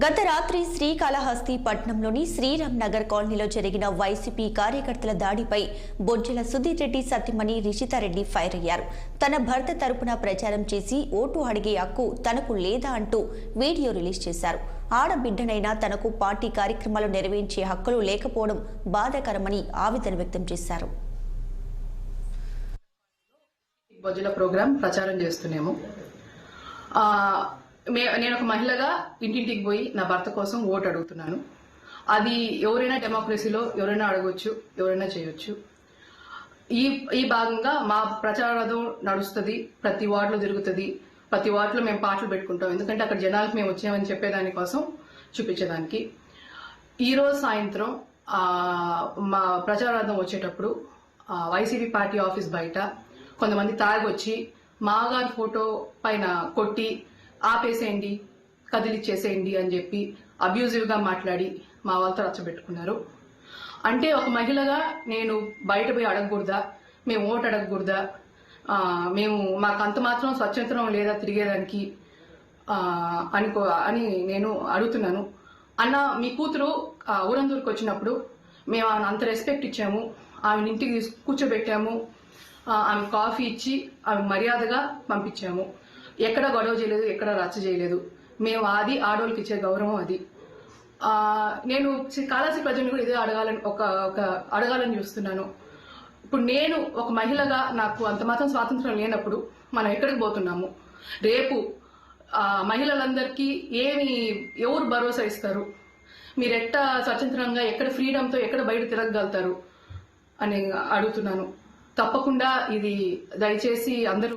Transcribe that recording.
గత రాత్రి శ్రీకాళహస్తి పట్టణంలోని శ్రీరామ్ నగర్ కాలనీలో జరిగిన వైసీపీ కార్యకర్తల దాడిపై బొజ్జల సుధీర్ రెడ్డి సతీమణి రిషితారెడ్డి ఫైర్ అయ్యారు. తన భర్త తరపున ప్రచారం చేసి ఓటు అడిగే హక్కు తనకు లేదా అంటూ వీడియో రిలీజ్ చేశారు. ఆడబిడ్డనైనా తనకు పార్టీ కార్యక్రమాలు నిర్వహించే హక్కులు లేకపోవడం బాధాకరమని ఆవేదన వ్యక్తం చేశారు. బొజ్జల ప్రోగ్రాం ప్రచారం చేస్తున్నాము. నేను ఒక మహిళగా ఇంటింటికి పోయి నా భర్త కోసం ఓటు అడుగుతున్నాను. అది ఎవరైనా డెమోక్రసీలో ఎవరైనా అడగొచ్చు, ఎవరైనా చేయొచ్చు. ఈ భాగంగా మా ప్రచారం నడుస్తుంది. ప్రతి వార్డులో జరుగుతుంది. ప్రతి వార్డులో మేము పాటలు పెట్టుకుంటాం. ఎందుకంటే అక్కడ జనాలకు మేము వచ్చామని చెప్పేదాని కోసం, చూపించేదానికి. ఈరోజు సాయంత్రం మా ప్రచారార్థం వచ్చేటప్పుడు వైసీపీ పార్టీ ఆఫీస్ బయట కొంతమంది తాగొచ్చి మాగారి ఫోటో పైన కొట్టి ఆపేసేయండి, కదిలిచ్చేసేయండి అని చెప్పి అబ్యూజివ్ గా మాట్లాడి మా వాళ్ళతో రచ్చబెట్టుకున్నారు. అంటే ఒక మహిళగా నేను బయట పోయి అడగకూడదా, మేము ఓటు అడగకూడదా, మేము మాకు అంత మాత్రం స్వతంత్రం లేదా తిరిగేదానికి అని నేను అడుగుతున్నాను. అన్న, మీ కూతురు ఊరందూరుకు వచ్చినప్పుడు మేము అంత రెస్పెక్ట్ ఇచ్చాము, ఆమెను ఇంటికి కూర్చోబెట్టాము, ఆమె కాఫీ ఇచ్చి ఆమె మర్యాదగా పంపించాము. ఎక్కడ గొడవ చేయలేదు, ఎక్కడ రచ్చ చేయలేదు. మేము అది ఆడోళ్ళకి ఇచ్చే గౌరవం అది. నేను కాళహస్తి ప్రజలను కూడా ఇదే అడగాలని చూస్తున్నాను. ఇప్పుడు నేను ఒక మహిళగా నాకు అంత మాత్రం స్వాతంత్రం లేనప్పుడు మనం ఎక్కడికి పోతున్నాము? రేపు మహిళలందరికీ ఎవరు భరోసా ఇస్తారు? మీరు స్వతంత్రంగా ఎక్కడ ఫ్రీడంతో ఎక్కడ బయట తిరగగలుగుతారు అని అడుగుతున్నాను. తప్పకుండా ఇది దయచేసి అందరూ